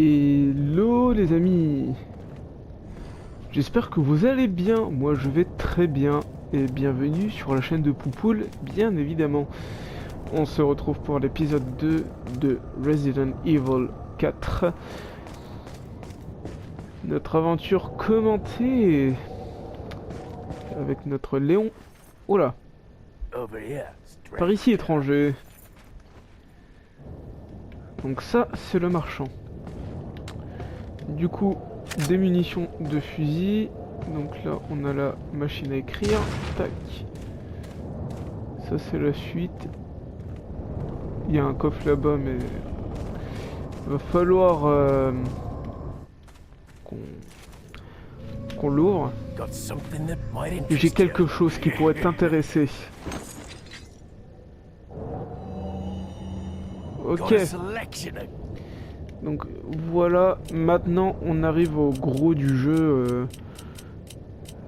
Hello les amis, j'espère que vous allez bien, moi je vais très bien et bienvenue sur la chaîne de Poupoule, bien évidemment. On se retrouve pour l'épisode 2 de Resident Evil 4. Notre aventure commentée avec notre Léon. Oh là, par ici étranger. Donc ça c'est le marchand. Du coup, des munitions de fusil. Donc là, on a la machine à écrire. Tac. Ça, c'est la suite. Il y a un coffre là-bas, mais il va falloir qu'on l'ouvre. J'ai quelque chose qui pourrait t'intéresser. Ok. Donc voilà, maintenant on arrive au gros du jeu,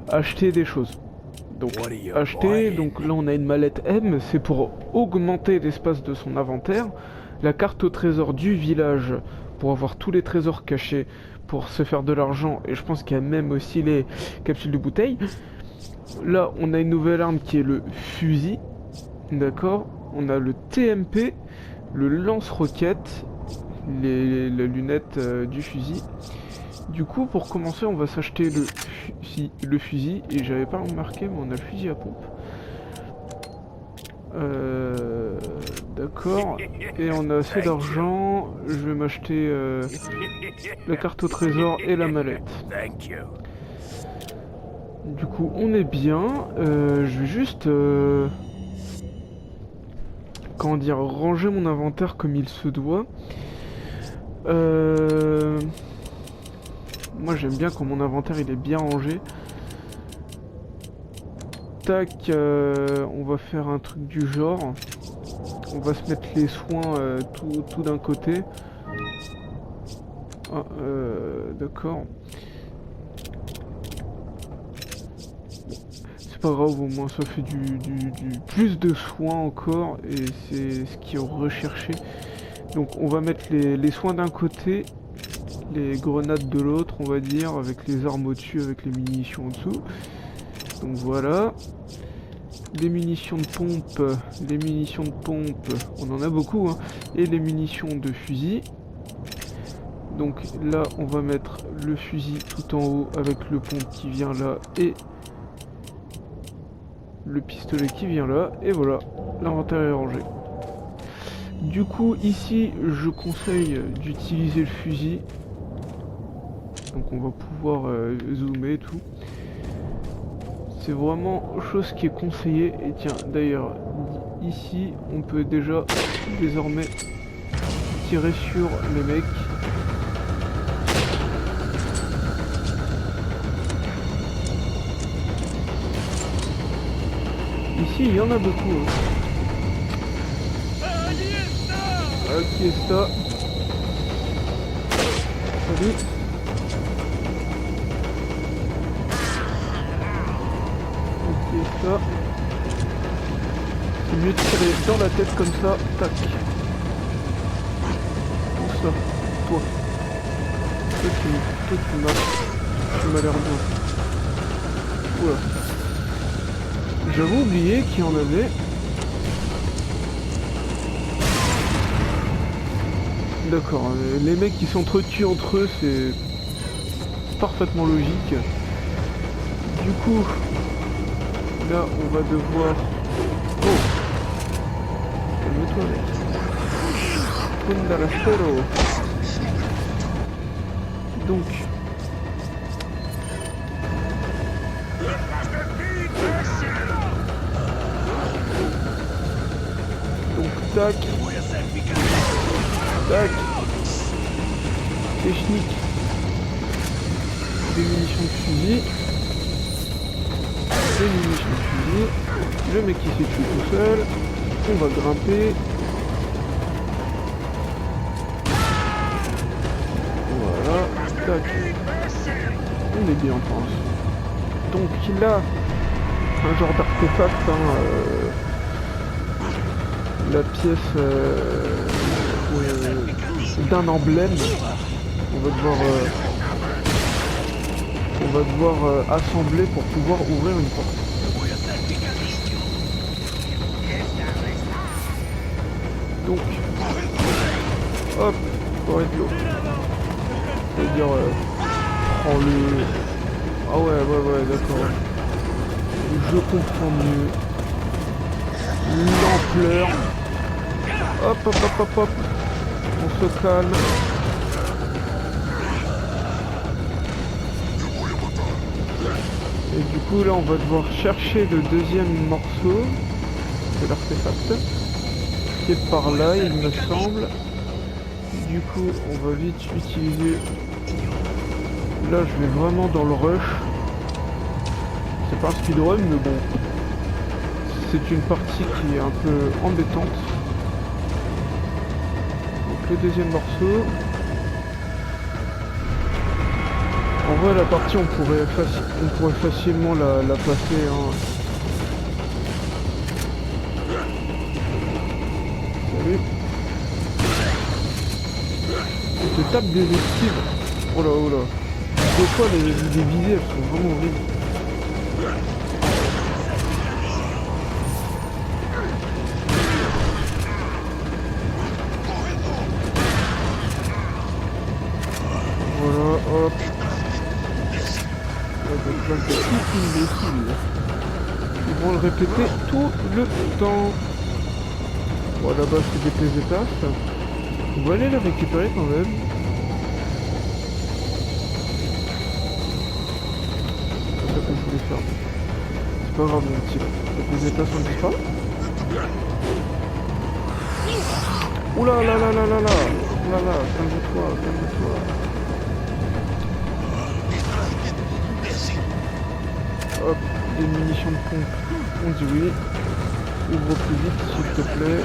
acheter des choses. Donc acheter, donc là on a une mallette M, c'est pour augmenter l'espace de son inventaire. La carte au trésor du village, pour avoir tous les trésors cachés, pour se faire de l'argent, et je pense qu'il y a même aussi les capsules de bouteilles. Là on a une nouvelle arme qui est le fusil, d'accord. On a le TMP, le lance-roquette, les lunettes du fusil. Du coup, pour commencer, on va s'acheter le fusil. Et j'avais pas remarqué, mais on a le fusil à pompe. D'accord. Et on a assez d'argent. Je vais m'acheter la carte au trésor et la mallette. Du coup, on est bien. Je vais juste... comment dire, ranger mon inventaire comme il se doit. Moi j'aime bien quand mon inventaire il est bien rangé. Tac, on va faire un truc du genre. On va se mettre les soins tout d'un côté. Ah, d'accord. C'est pas grave, au moins ça fait du plus de soins encore. Et c'est ce qui est recherché. Donc on va mettre les soins d'un côté, les grenades de l'autre, on va dire, avec les armes au-dessus, avec les munitions en dessous. Donc voilà. Les munitions de pompe, on en a beaucoup, hein. Et les munitions de fusil. Donc là, on va mettre le fusil tout en haut avec le pompe qui vient là et le pistolet qui vient là. Et voilà, l'inventaire est rangé. Du coup, ici, je conseille d'utiliser le fusil. Donc on va pouvoir zoomer et tout. C'est vraiment chose qui est conseillée. Et tiens, d'ailleurs, ici, on peut déjà désormais tirer sur les mecs. Ici, il y en a beaucoup. Hein. Qui est ça? Salut. Qui est ça? C'est mieux de tirer dans la tête comme ça. Tac. Où ça? Toi. Toi tu m'as l'air bien. Oula. J'avais oublié qu'il y en avait. D'accord, les mecs qui s'entretuent entre eux, c'est parfaitement logique. Du coup, là, on va devoir... Oh! Calme-toi, mec. Pundarastero. Donc... tac... Tac. Technique. Des munitions de fusil. Des munitions de fusil. Le mec qui s'est tué tout seul. On va grimper. Voilà. Tac. On est bien, je pense. Donc là, un genre d'artefact, hein, la pièce d'un emblème On va devoir assembler pour pouvoir ouvrir une porte. Donc, hop, forêt de l'eau. C'est-à-dire, prends le... Ah ouais, d'accord. Je comprends mieux. L'ampleur. Hop. On se calme. Et du coup, là, on va devoir chercher le deuxième morceau de l'artefact. Qui est par là, il me semble. Du coup, on va vite utiliser... Là, je vais vraiment dans le rush. C'est pas un speedrun, mais bon. C'est une partie qui est un peu embêtante. Donc, le deuxième morceau. En vrai, la partie, on pourrait facilement la passer. Hein. Salut. On te tape des esquives. Oh là. Des fois, les visées, elles sont vraiment horribles. Voilà, hop. Donc là, c'est tout imbécile. Ils vont le répéter tout le temps. Bon, là-bas, c'est des pésétasses. On va aller les récupérer quand même. C'est ça que je voulais faire. C'est pas grave, mon petit. Les pésétasses, on ne dit pas. Oula, là, calme-toi. Hop, des munitions de pompe, on dit oui. Ouvre plus vite, s'il te plaît.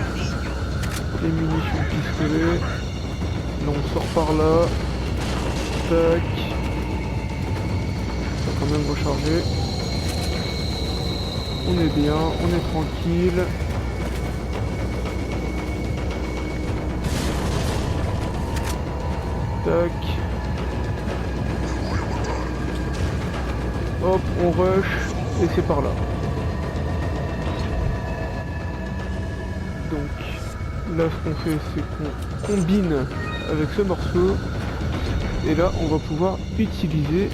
Les munitions de pistolet. Là, on sort par là. Tac. On va quand même recharger. On est bien, on est tranquille. Tac. Hop, on rush. Et c'est par là. Donc, là, ce qu'on fait, c'est qu'on combine avec ce morceau. Et là, on va pouvoir utiliser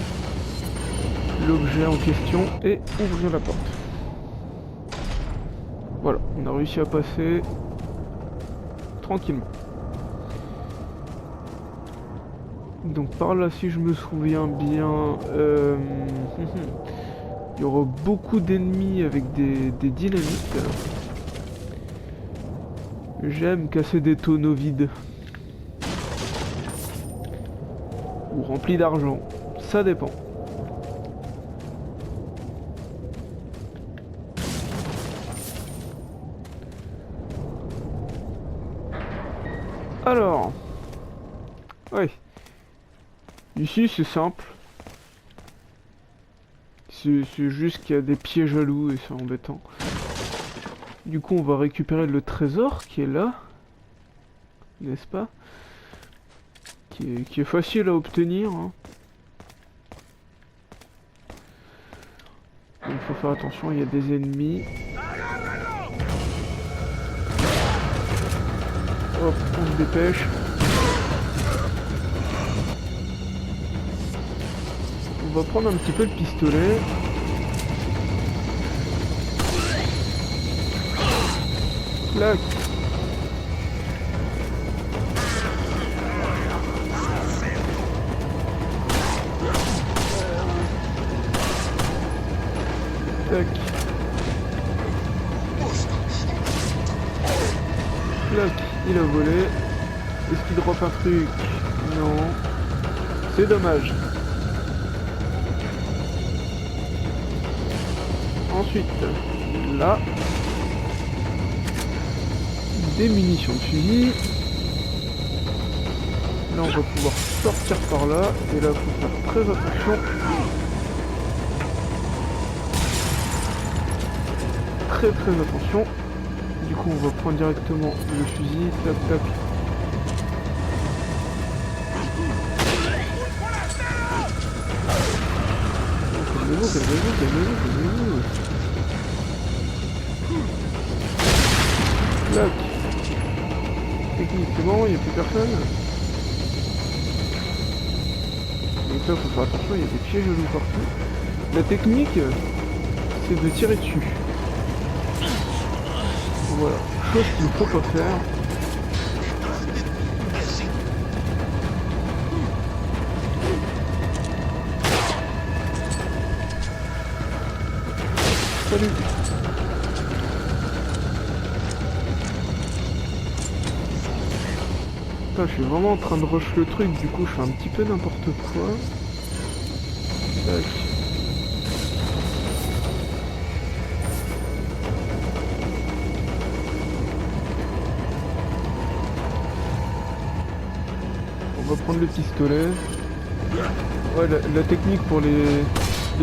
l'objet en question et ouvrir la porte. Voilà, on a réussi à passer tranquillement. Donc par là, si je me souviens bien, il y aura beaucoup d'ennemis avec des dynamites. J'aime casser des tonneaux vides. Ou remplis d'argent. Ça dépend. Alors. Ouais. Ici c'est simple. C'est juste qu'il y a des pièges à loups et c'est embêtant. Du coup on va récupérer le trésor qui est là. N'est-ce pas? Qui est facile à obtenir. Hein. Il faut faire attention, il y a des ennemis. Hop, on se dépêche. On va prendre un petit peu le pistolet. Clac. Tac. Clac, il a volé. Est-ce qu'il drop un truc? Non. C'est dommage. Ensuite, là, des munitions de fusil. Là, on va pouvoir sortir par là. Et là, il faut faire très attention. Très attention. Du coup, on va prendre directement le fusil. Tac, tac. calmez-vous, calmez-vous, calmez-vous, calmez-vous. Clac. Technique, c'est bon, il n'y a plus personne. Donc là, faut faire attention, il y a des pièges à loups partout. La technique, c'est de tirer dessus. Voilà, chose qu'il ne faut pas faire. Salut. Putain, je suis vraiment en train de rush le truc, du coup je fais un petit peu n'importe quoi. Tac. On va prendre le pistolet. Ouais, la technique pour les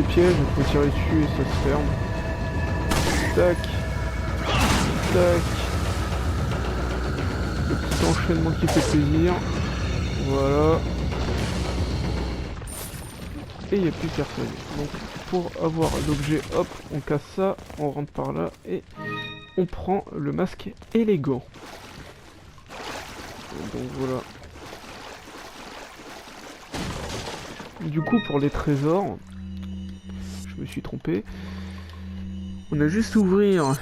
pièges, il faut tirer dessus et ça se ferme. Tac. Tac. Le petit enchaînement qui fait plaisir. Voilà. Et il n'y a plus personne. Donc pour avoir l'objet, hop, on casse ça, on rentre par là et on prend le masque élégant. Donc voilà. Du coup pour les trésors, je me suis trompé. On a juste à ouvrir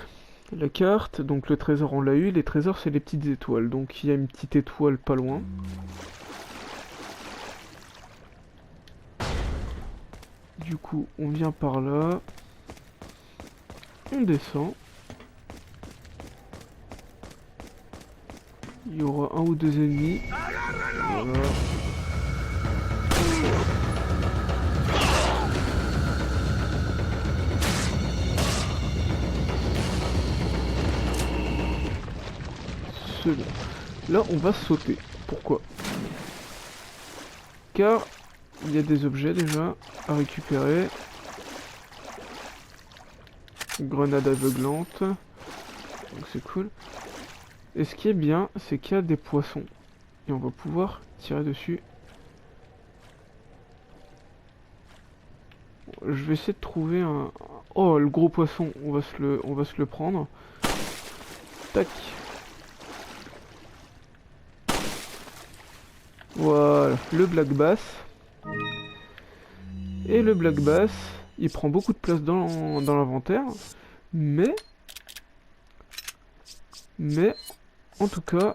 la carte, donc le trésor on l'a eu, les trésors c'est les petites étoiles, donc il y a une petite étoile pas loin. Du coup on vient par là, on descend. Il y aura un ou deux ennemis. Voilà. Là, on va sauter. Pourquoi? Car il y a des objets déjà à récupérer. Grenade aveuglante. Donc c'est cool. Et ce qui est bien, c'est qu'il y a des poissons. Et on va pouvoir tirer dessus. Je vais essayer de trouver un... Oh, le gros poisson, on va se le prendre. Tac. Voilà, le black bass. Et le black bass, il prend beaucoup de place dans l'inventaire. Mais, en tout cas,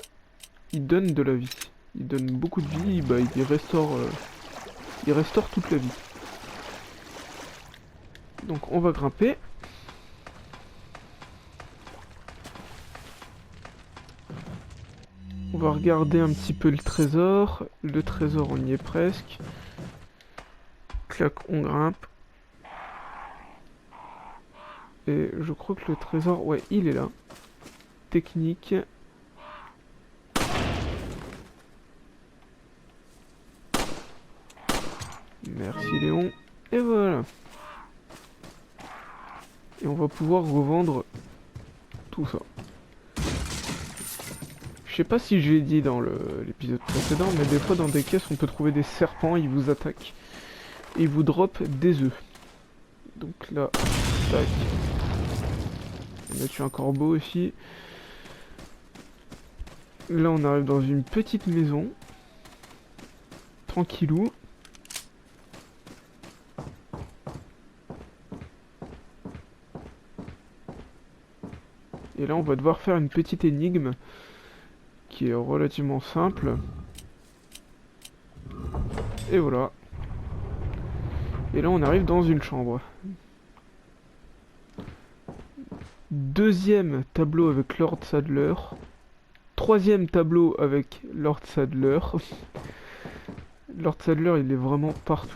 il donne de la vie. Il donne beaucoup de vie, bah, il restaure toute la vie. Donc on va grimper. On va regarder un petit peu le trésor. Le trésor, on y est presque. Clac, on grimpe. Et je crois que le trésor, ouais, il est là. Technique. Merci Léon. Et voilà. Et on va pouvoir revendre tout ça. Je sais pas si j'ai dit dans l'épisode précédent, mais des fois dans des caisses on peut trouver des serpents, ils vous attaquent. Et ils vous dropent des œufs. Donc là, tac. On a tué un corbeau aussi. Là on arrive dans une petite maison. Tranquillou. Et là on va devoir faire une petite énigme qui est relativement simple. Et voilà. Et là on arrive dans une chambre. Deuxième tableau avec Lord Sadler. Troisième tableau avec Lord Sadler. Lord Sadler il est vraiment partout.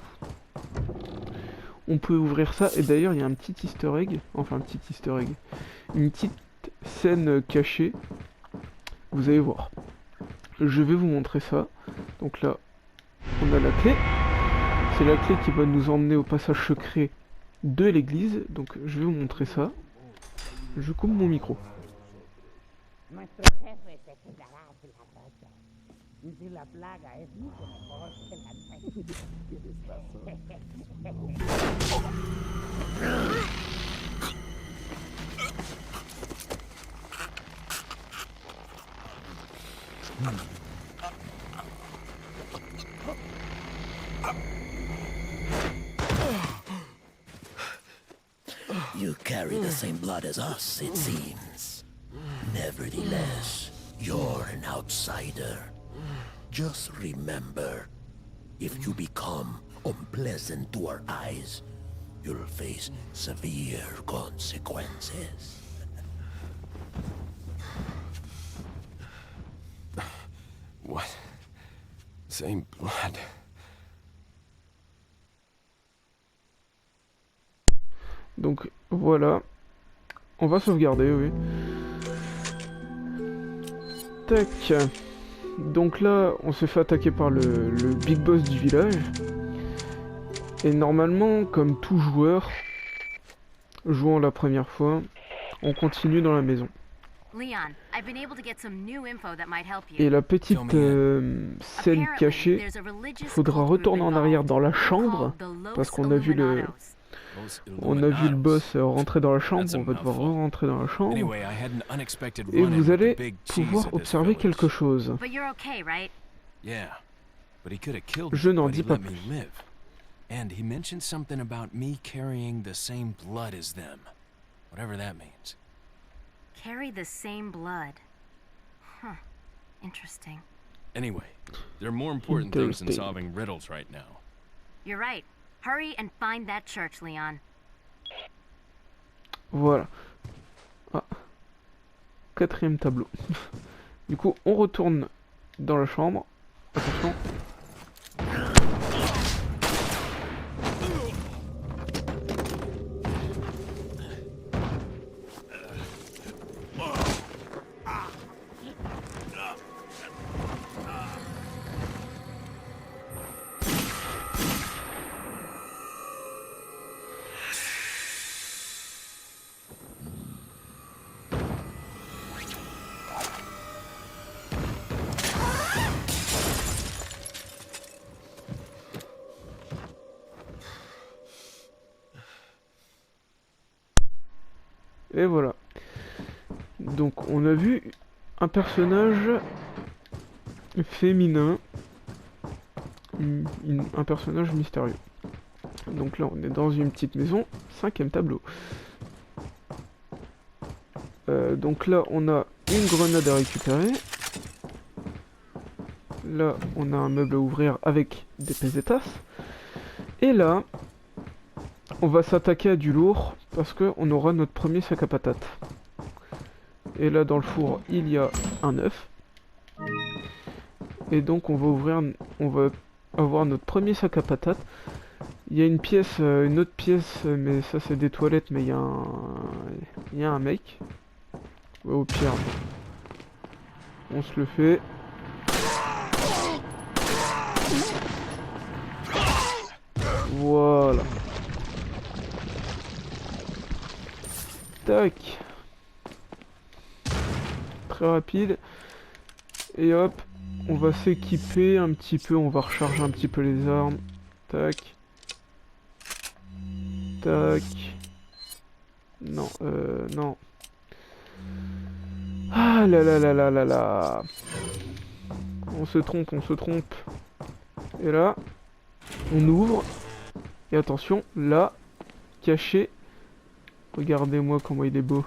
On peut ouvrir ça et d'ailleurs il y a un petit easter egg. Enfin un petit easter egg. Une petite scène cachée. Vous allez voir. Je vais vous montrer ça. Donc là, on a la clé. C'est la clé qui va nous emmener au passage secret de l'église. Donc je vais vous montrer ça. Je coupe mon micro. You carry the same blood as us, it seems. Nevertheless, you're an outsider. Just remember, if you become unpleasant to our eyes, you'll face severe consequences. What? Same blood. Donc voilà. On va sauvegarder, oui. Tac. Donc là, on s'est fait attaquer par le big boss du village. Et normalement, comme tout joueur, jouant la première fois, on continue dans la maison. Leon, I've been able to get some new info that might help you. Et la petite scène cachée, il faudra retourner en arrière dans la chambre, parce qu'on a vu le boss rentrer dans la chambre, on va devoir rentrer dans la chambre. Et vous allez pouvoir observer quelque chose. But you're okay, right? Je n'en dis pas plus. And he mentioned something about me carrying the same blood as them. Whatever that means. Carry the same blood. Huh. Interesting. Anyway, there are more important things than solving riddles right now. You're right. Hurry and find that church, Leon. Voilà. Ah. Quatrième tableau. Du coup, on retourne dans la chambre. Attention. Et voilà. Donc on a vu un personnage féminin, un personnage mystérieux. Donc là on est dans une petite maison, cinquième tableau. Donc là on a une grenade à récupérer. Là on a un meuble à ouvrir avec des pesetas. Et là on va s'attaquer à du lourd parce qu'on aura notre premier sac à patates. Et là dans le four il y a un œuf. Et donc on va avoir notre premier sac à patates. Il y a une pièce, une autre pièce, mais ça c'est des toilettes, mais il y a un mec. Ouais, au pire, on se le fait. Voilà. Tac. Très rapide. Et hop, on va s'équiper un petit peu, on va recharger un petit peu les armes. Tac. Tac. Non, non. Ah là là là là là là. On se trompe, on se trompe. Et là, on ouvre. Et attention, là, caché. Regardez-moi comment il est beau.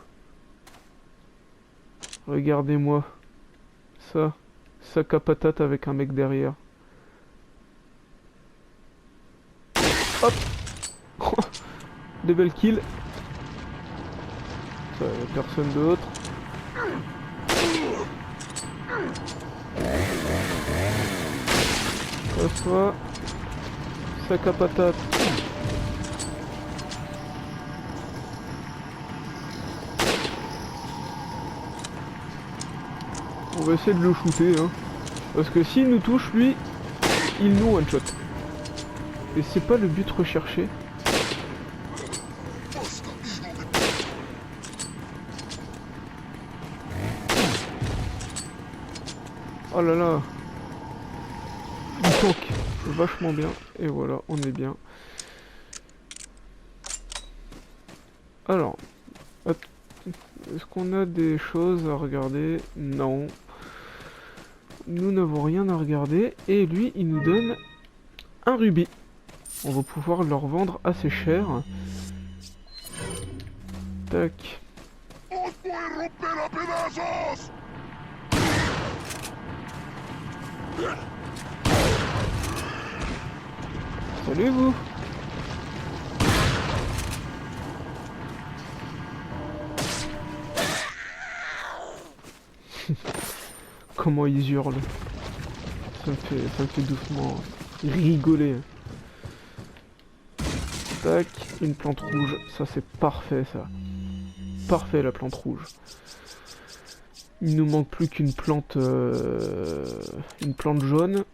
Regardez-moi. Ça. Sac à patate avec un mec derrière. Hop. Des belles kills. Ça, y a personne d'autre. Passe-toi. Sac à patate. On va essayer de le shooter, hein. Parce que s'il nous touche, lui, il nous one-shot. Et c'est pas le but recherché. Oh là là. Il tank vachement bien. Et voilà, on est bien. Alors. Est-ce qu'on a des choses à regarder? Non. nous n'avons rien à regarder. Et lui, il nous donne un rubis. On va pouvoir le revendre assez cher. Tac. Salut vous. Comment ils hurlent. Ça me fait doucement rigoler. Tac, une plante rouge. Ça c'est parfait ça. Parfait la plante rouge. Il nous manque plus qu'une plante jaune.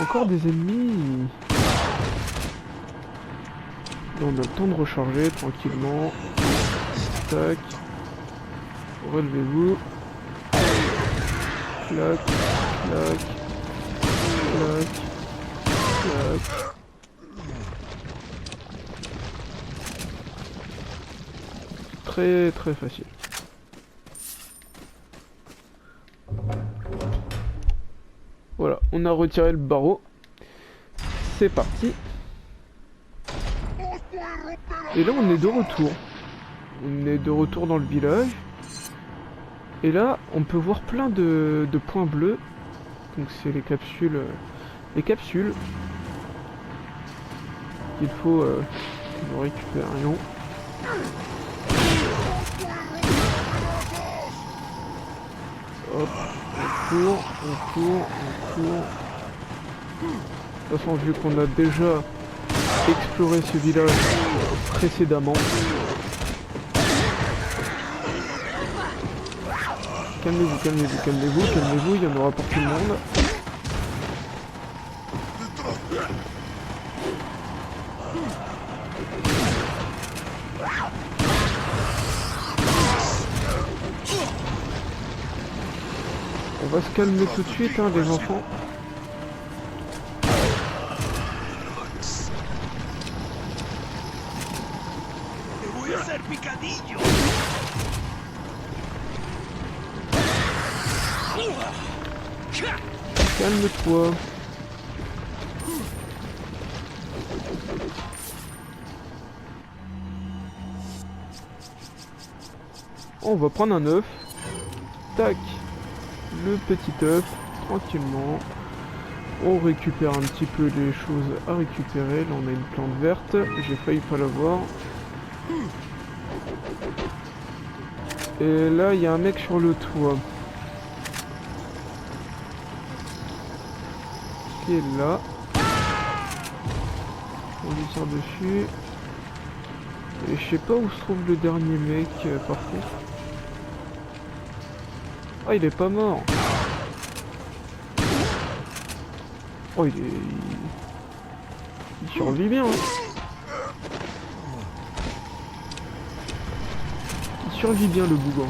Encore des ennemis. Là, on a le temps de recharger tranquillement. Tac. Relevez-vous. Clac, clac, clac, clac. Très très facile. Voilà, on a retiré le barreau. C'est parti. Et là on est de retour. On est de retour dans le village. Et là on peut voir plein de points bleus. Donc c'est les capsules. Il faut que nous récupérions. Hop, on court. De toute façon, vu qu'on a déjà exploré ce village précédemment. Calmez-vous, il y en aura pour tout le monde. On va se calmer tout de suite, hein, les enfants. Calme-toi. On va prendre un œuf. Tac. Le petit œuf. Tranquillement. On récupère un petit peu les choses à récupérer. Là on a une plante verte. J'ai failli pas l'avoir. Et là il y a un mec sur le toit. Qui est là. On lui tire dessus. Et je sais pas où se trouve le dernier mec par contre. Ah il est pas mort. Oh il survit bien hein. Il survit bien le bougon.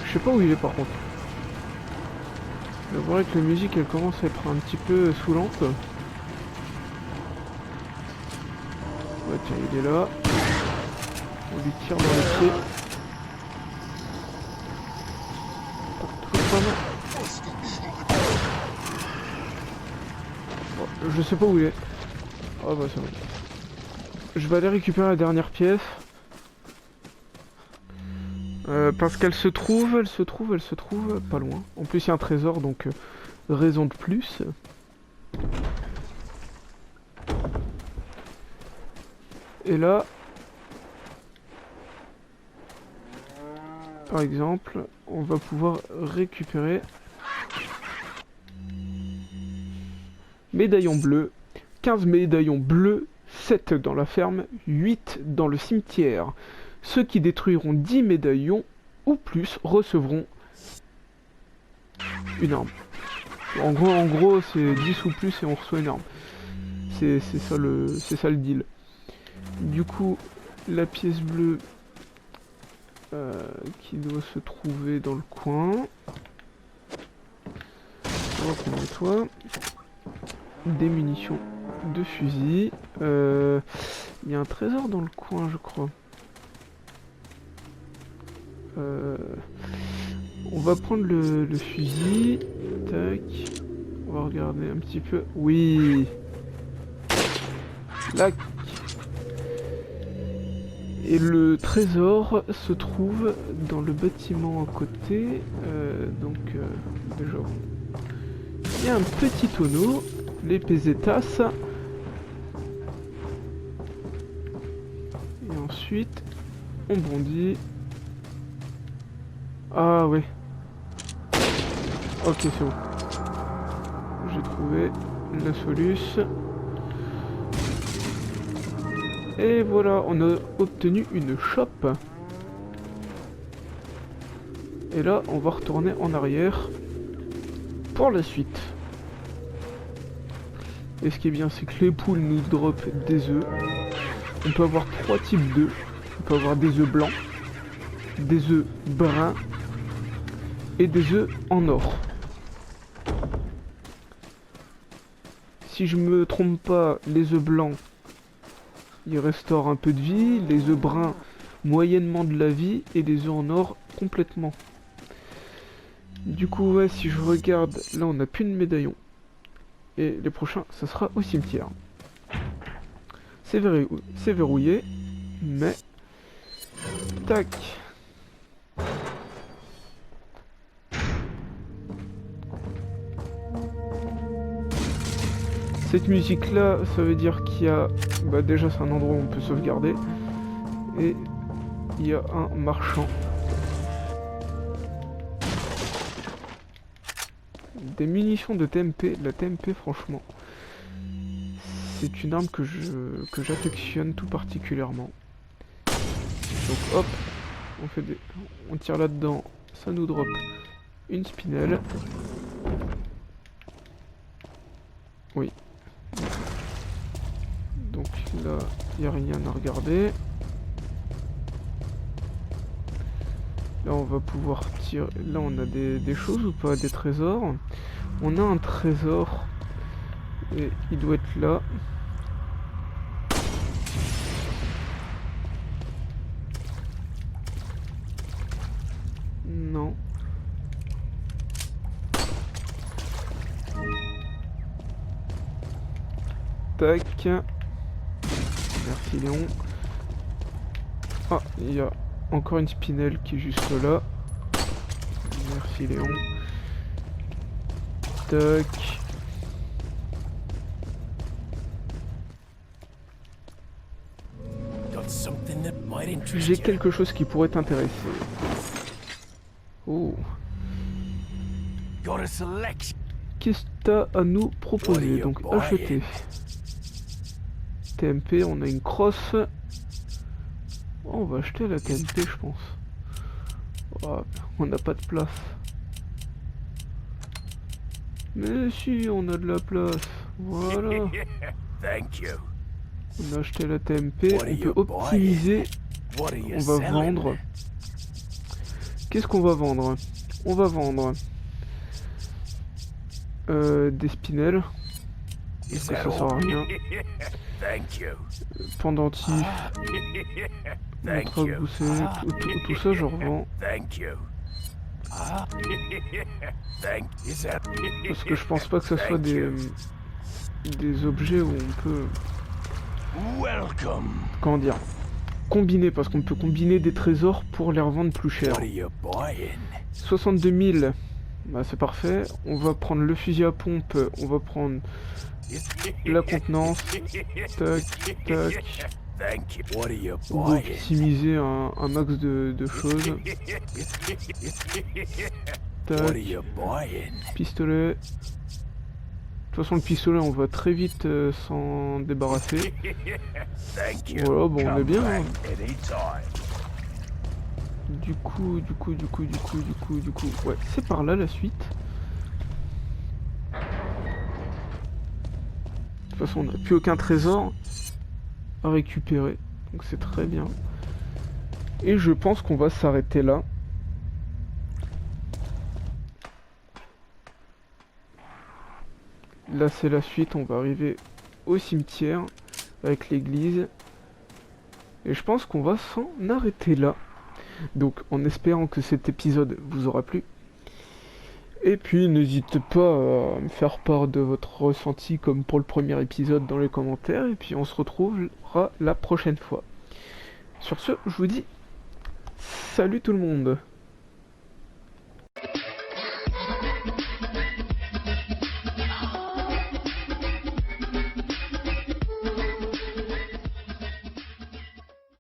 Je sais pas où il est par contre. C'est vrai que la musique elle commence à être un petit peu saoulante. Ouais tiens il est là. On lui tire dans les pieds. Oh, je sais pas où il est. Ah bah c'est bon. Je vais aller récupérer la dernière pièce. Parce qu'elle se trouve pas loin. En plus il y a un trésor donc raison de plus. Et là, par exemple, on va pouvoir récupérer médaillon bleu, 15 médaillons bleus, 7 dans la ferme, 8 dans le cimetière. Ceux qui détruiront 10 médaillons ou plus recevront une arme. En gros c'est 10 ou plus et on reçoit une arme. C'est ça le deal. Du coup, la pièce bleue qui doit se trouver dans le coin. On va prendre toi. Des munitions. 2 fusils. Il y a un trésor dans le coin, je crois. On va prendre le fusil. Tac. On va regarder un petit peu. Oui. Là. Et le trésor se trouve dans le bâtiment à côté. Déjà, il y a un petit tonneau. Les pesetas. Et ensuite, on bondit. Ah ouais. Ok, c'est bon. J'ai trouvé la solution. Et voilà, on a obtenu une chope. Et là, on va retourner en arrière pour la suite. Et ce qui est bien, c'est que les poules nous dropent des œufs. On peut avoir 3 types d'œufs. On peut avoir des œufs blancs, des œufs bruns et des œufs en or. Si je me trompe pas, les œufs blancs, ils restaurent un peu de vie, les œufs bruns, moyennement de la vie, et les œufs en or, complètement. Du coup, ouais, si je regarde, là on n'a plus de médaillon. Et les prochains, ça sera au cimetière. C'est verrouillé, mais... Tac. Cette musique là, ça veut dire qu'il y a... Bah déjà c'est un endroit où on peut sauvegarder. Et il y a un marchand. Des munitions de TMP. La TMP franchement, c'est une arme que j'affectionne tout particulièrement. Donc hop, on tire là-dedans, ça nous drop une spinelle. Oui. Donc là, il n'y a rien à regarder. Là, on va pouvoir tirer. Là, on a des choses ou pas? Des trésors. On a un trésor. Et il doit être là. Non. Tac. Merci Léon. Ah, il y a encore une spinelle qui est juste là. Merci Léon. Tac. J'ai quelque chose qui pourrait t'intéresser. Oh. Qu'est-ce que t'as à nous proposer? Donc acheter. TMP, on a une crosse. Oh, on va acheter la TMP, je pense. Oh, on n'a pas de place. Mais si, on a de la place. Voilà. On a acheté la TMP, on peut optimiser. On va vendre. Qu'est-ce qu'on va vendre? On va vendre des spinels. Parce que ça sert à rien. Pendentif. Notre boussée, tout ça je revends. Parce que je pense pas que ce soit des objets où on peut... Comment dire? Combiner, parce qu'on peut combiner des trésors pour les revendre plus cher. 62 000, bah c'est parfait. On va prendre le fusil à pompe, on va prendre la contenance. Tac, tac. On va optimiser un max de choses. Tac. Pistolet. De toute façon, le pistolet, on va très vite s'en débarrasser. Voilà, bon, on est bien. Hein. Du coup, ouais, c'est par là la suite. De toute façon, on n'a plus aucun trésor à récupérer, donc c'est très bien. Et je pense qu'on va s'arrêter là. Là c'est la suite, on va arriver au cimetière avec l'église. Et je pense qu'on va s'en arrêter là. Donc en espérant que cet épisode vous aura plu. Et puis n'hésitez pas à me faire part de votre ressenti comme pour le premier épisode dans les commentaires. Et puis on se retrouvera la prochaine fois. Sur ce, je vous dis salut tout le monde.